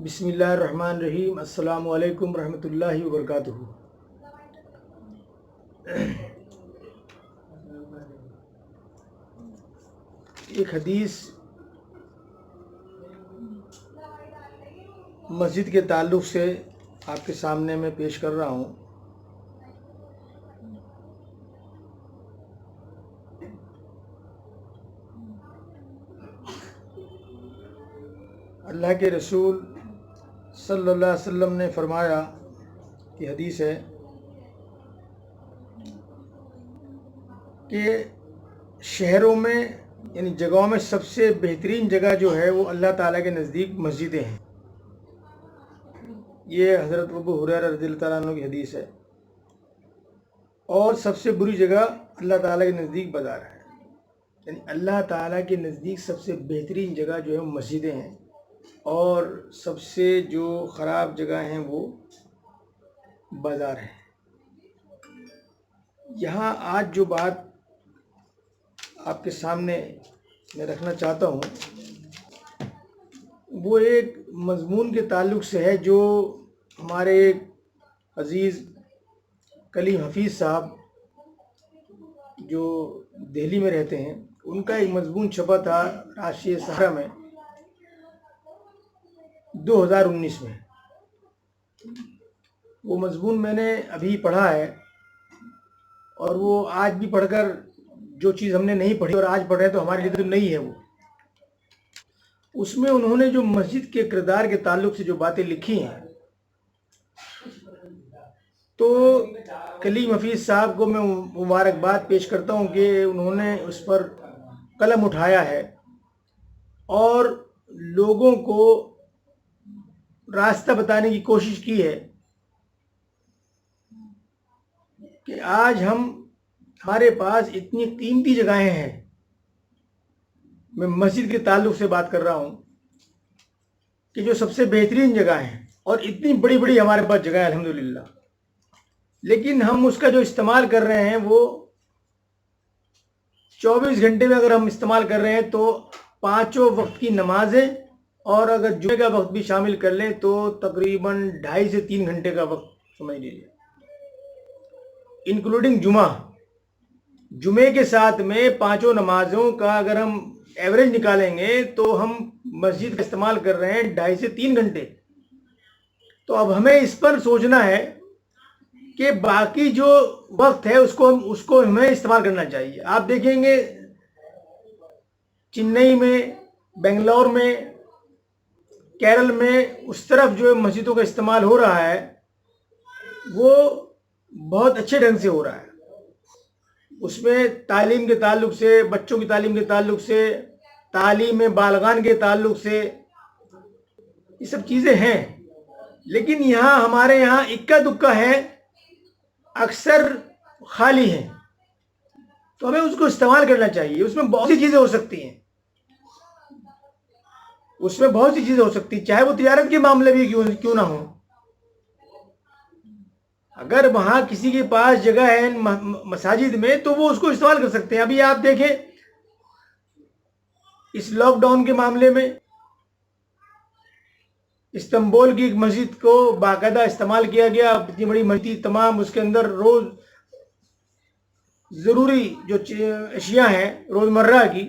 بسم اللہ الرحمن الرحیم۔ السلام علیکم ورحمۃ اللہ وبرکاتہ۔ ایک حدیث مسجد کے تعلق سے آپ کے سامنے میں پیش کر رہا ہوں۔ اللہ کے رسول صلی اللہ علیہ وسلم نے فرمایا کہ حدیث ہے کہ شہروں میں یعنی جگہوں میں سب سے بہترین جگہ جو ہے وہ اللہ تعالیٰ کے نزدیک مسجدیں ہیں۔ یہ حضرت ابو ہریرہ رضی اللہ تعالیٰ عنہ کی حدیث ہے۔ اور سب سے بری جگہ اللہ تعالیٰ کے نزدیک بازار ہے، یعنی اللہ تعالیٰ کے نزدیک سب سے بہترین جگہ جو ہے وہ مسجدیں ہیں، اور سب سے جو خراب جگہ ہیں وہ بازار ہیں۔ یہاں آج جو بات آپ کے سامنے میں رکھنا چاہتا ہوں وہ ایک مضمون کے تعلق سے ہے جو ہمارے ایک عزیز کلیم حفیظ صاحب جو دہلی میں رہتے ہیں، ان کا ایک مضمون چھپا تھا راشیہ سہارا میں 2019 میں۔ وہ مضمون میں نے ابھی پڑھا ہے، اور وہ آج بھی پڑھ کر جو چیز ہم نے نہیں پڑھی اور آج پڑھ رہے ہیں تو ہمارے لیے تو نہیں ہے وہ۔ اس میں انہوں نے جو مسجد کے کردار کے تعلق سے جو باتیں لکھی ہیں، تو کلیم حفیظ صاحب کو میں مبارکباد پیش کرتا ہوں کہ انہوں نے اس پر قلم اٹھایا ہے اور لوگوں کو راستہ بتانے کی کوشش کی ہے کہ آج ہمارے پاس اتنی قیمتی جگہیں ہیں۔ میں مسجد کے تعلق سے بات کر رہا ہوں کہ جو سب سے بہترین جگہ ہیں، اور اتنی بڑی بڑی ہمارے پاس جگہ ہے الحمدللہ، لیکن ہم اس کا جو استعمال کر رہے ہیں وہ 24 گھنٹے میں اگر ہم استعمال کر رہے ہیں تو 5 وقت کی نمازیں، اور اگر جمعے کا وقت بھی شامل کر لیں تو تقریباً 2.5 سے 3 گھنٹے کا وقت سمجھ لیجیے، انکلوڈنگ جمعے کے ساتھ میں 5 نمازوں کا اگر ہم ایوریج نکالیں گے تو ہم مسجد کا استعمال کر رہے ہیں 2.5 سے 3 گھنٹے۔ تو اب ہمیں اس پر سوچنا ہے کہ باقی جو وقت ہے اس کو ہمیں استعمال کرنا چاہیے۔ آپ دیکھیں گے چنئی میں، بنگلور میں، کیرل میں اس طرف جو مسجدوں کا استعمال ہو رہا ہے وہ بہت اچھے ڈھنگ سے ہو رہا ہے۔ اس میں تعلیم کے تعلق سے، بچوں کی تعلیم کے تعلق سے، تعلیم بالغان کے تعلق سے یہ سب چیزیں ہیں، لیکن یہاں ہمارے یہاں اکا دکا ہے، اکثر خالی ہیں۔ تو ہمیں اس کو استعمال کرنا چاہیے۔ اس میں بہت سی چیزیں ہو سکتی ہیں، چاہے وہ تجارت کے معاملے بھی کیوں نہ ہو۔ اگر وہاں کسی کے پاس جگہ ہے مساجد میں تو وہ اس کو استعمال کر سکتے ہیں۔ ابھی آپ دیکھیں اس لاک ڈاؤن کے معاملے میں استنبول کی ایک مسجد کو باقاعدہ استعمال کیا گیا، اتنی بڑی مسجد، تمام اس کے اندر روز ضروری جو اشیاء ہیں روزمرہ کی،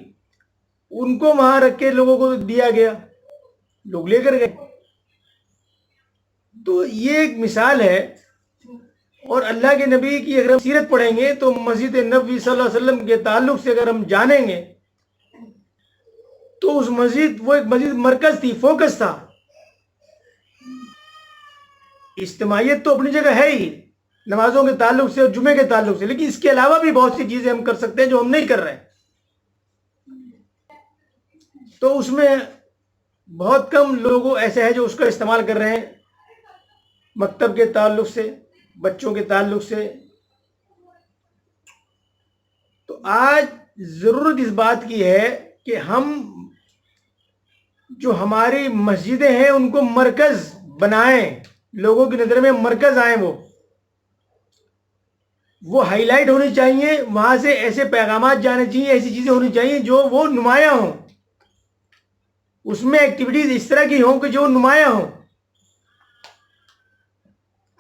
ان کو وہاں رکھ کے لوگوں کو دیا گیا، لوگ لے کر گئے۔ تو یہ ایک مثال ہے۔ اور اللہ کے نبی کی اگر ہم سیرت پڑھیں گے تو مسجد نبوی صلی اللہ علیہ وسلم کے تعلق سے اگر ہم جانیں گے تو وہ ایک مسجد مرکز تھی، فوکس تھا۔ اجتماعیت تو اپنی جگہ ہے ہی نمازوں کے تعلق سے اور جمعے کے تعلق سے، لیکن اس کے علاوہ بھی بہت سی چیزیں ہم کر سکتے ہیں جو ہم نہیں کر رہے ہیں۔ تو اس میں بہت کم لوگ ایسے ہیں جو اس کا استعمال کر رہے ہیں، مکتب کے تعلق سے، بچوں کے تعلق سے۔ تو آج ضرورت اس بات کی ہے کہ ہم جو ہماری مسجدیں ہیں ان کو مرکز بنائیں، لوگوں کی نظر میں مرکز آئیں، وہ ہائی لائٹ ہونی چاہیے، وہاں سے ایسے پیغامات جانے چاہیے، ایسی چیزیں ہونی چاہیے جو وہ نمایاں ہوں، اس میں ایکٹیویٹیز اس طرح کی ہوں کہ جو نمایاں ہوں۔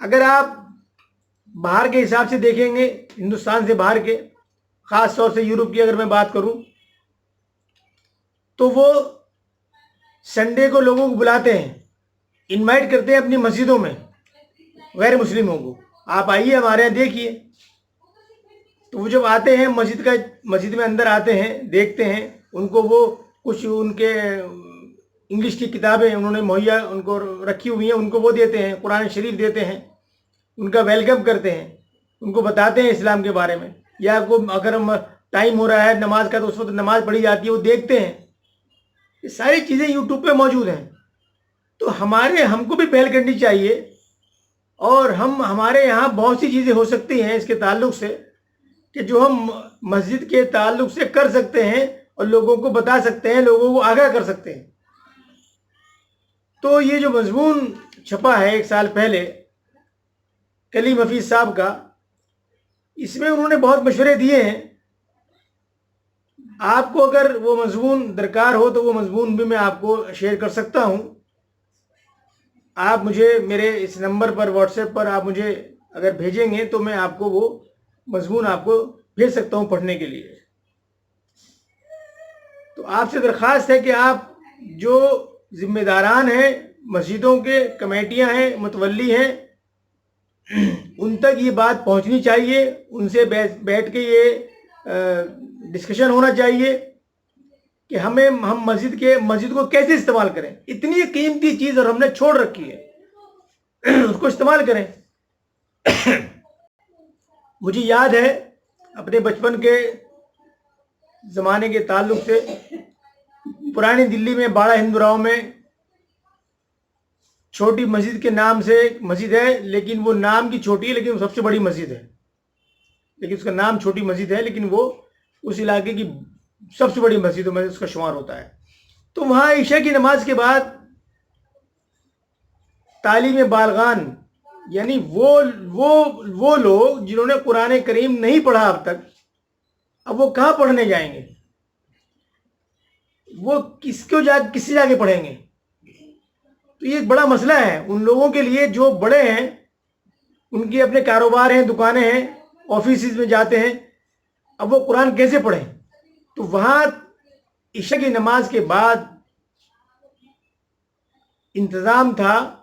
अगर आप बाहर के हिसाब से देखेंगे, हिंदुस्तान से बाहर के, ख़ास तौर से यूरोप की अगर मैं बात करूं, तो वो संडे को लोगों को बुलाते हैं, इनवाइट करते हैं अपनी मस्जिदों में गैर मुस्लिमों को, आप आइए हमारे यहाँ देखिए। तो वो जब आते हैं मस्जिद में अंदर आते हैं, देखते हैं, उनको वो कुछ उनके इंग्लिश की किताबें उन्होंने मुहैया उनको रखी हुई हैं, उनको वो देते हैं, कुरान शरीफ देते हैं, उनका वेलकम करते हैं, उनको बताते हैं इस्लाम के बारे में, या को अगर टाइम हो रहा है नमाज का तो उस वक्त नमाज पढ़ी जाती है, वो देखते हैं। ये सारी चीज़ें यूट्यूब पे मौजूद हैं। तो हमको भी पहल करनी चाहिए, और हमारे यहाँ बहुत सी चीज़ें हो सकती हैं इसके ताल्लुक से, कि जो हम मस्जिद के ताल्लुक से कर सकते हैं और लोगों को बता सकते हैं, लोगों को आगाह कर सकते हैं। तो ये जो मजमून छपा है 1 साल पहले कलीम हफीज साहब का, इसमें उन्होंने बहुत मशवरे दिए हैं। आपको अगर वो मजमून दरकार हो तो वो मजमून भी मैं आपको शेयर कर सकता हूँ। आप मुझे मेरे इस नंबर पर व्हाट्सएप पर आप मुझे अगर भेजेंगे तो मैं आपको वो मजमून आपको भेज सकता हूँ पढ़ने के लिए। तो आपसे दरख्वास्त है कि आप जो जिम्मेदारान हैं, मस्जिदों के कमेटियां हैं, मुतवल्ली हैं, उन तक ये बात पहुंचनी चाहिए, उनसे बैठ के ये डिस्कशन होना चाहिए कि हम मस्जिद को कैसे इस्तेमाल करें। इतनी कीमती चीज़ और हमने छोड़ रखी है, उसको इस्तेमाल करें। मुझे याद है अपने बचपन के ज़माने के ताल्लुक से, पुरानी दिल्ली में बाड़ा हिंदुराव में छोटी मस्जिद के नाम से एक मस्जिद है, लेकिन वो नाम की छोटी है, लेकिन वो सबसे बड़ी मस्जिद है। लेकिन उसका नाम छोटी मस्जिद है, लेकिन वो उस इलाके की सबसे बड़ी मस्जिदों में उसका शुमार होता है। तो वहाँ ईशा की नमाज के बाद तालीम बालगान, यानी वो लोग जिन्होंने कुरान करीम नहीं पढ़ा अब तक, अब वो कहाँ पढ़ने जाएंगे? वो किसी जाके पढ़ेंगे? तो ये एक बड़ा मसला है उन लोगों के लिए जो बड़े हैं, उनके अपने कारोबार हैं, दुकानें हैं, ऑफिस में जाते हैं, अब वो कुरान कैसे पढ़ें? तो वहाँ ईशा की नमाज के बाद इंतज़ाम था,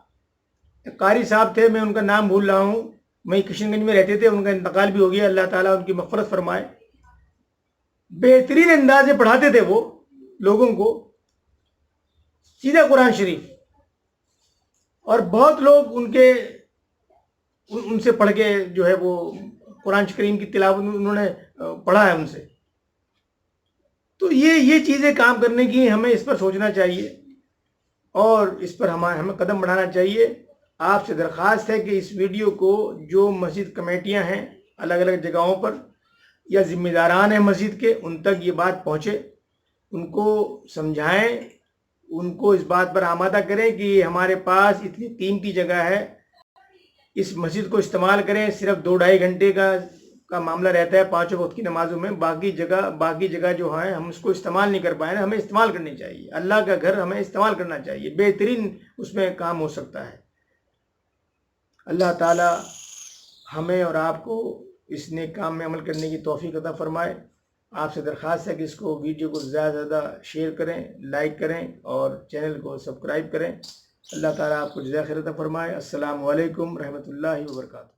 कारी साहब थे, मैं उनका नाम भूल रहा हूँ, वहीं किशनगंज में रहते थे, उनका इंतकाल भी हो गया, अल्लाह ताला उनकी मग़फ़िरत फरमाए। बेहतरीन अंदाज में पढ़ाते थे वो लोगों को सीधा कुरान शरीफ, और बहुत लोग उनसे पढ़ के जो है वो कुरान करीम की तिलावत उन्होंने पढ़ा है उनसे। तो ये चीज़ें काम करने की, हमें इस पर सोचना चाहिए और इस पर हमें कदम बढ़ाना चाहिए। आपसे दरख्वास्त है कि इस वीडियो को जो मस्जिद कमेटियां हैं अलग अलग जगहों पर, या ज़िम्मेदारान हैं मस्जिद के, उन तक ये बात पहुँचे, उनको समझाएं, उनको इस बात पर आमादा करें कि हमारे पास इतनी कीमती जगह है, इस मस्जिद को इस्तेमाल करें। सिर्फ 2-2.5 घंटे का मामला रहता है 5 वक्त की नमाजों में, बाकी जगह जो है हम उसको इस्तेमाल नहीं कर पाए ना, हमें इस्तेमाल करनी चाहिए। अल्लाह का घर हमें इस्तेमाल करना चाहिए, बेहतरीन उसमें काम हो सकता है। अल्लाह ताला हमें और आपको इस नेक काम में अमल करने की तौफीक अता फरमाए। आपसे दरख्वास्त है कि इसको वीडियो को ज़्यादा से ज़्यादा शेयर करें, लाइक करें और चैनल को सब्सक्राइब करें। अल्लाह ताला आपको जज़ाए खैर अता फरमाए। अस्सलामु अलैकुम रहमतुल्लाहि व बरकातहू।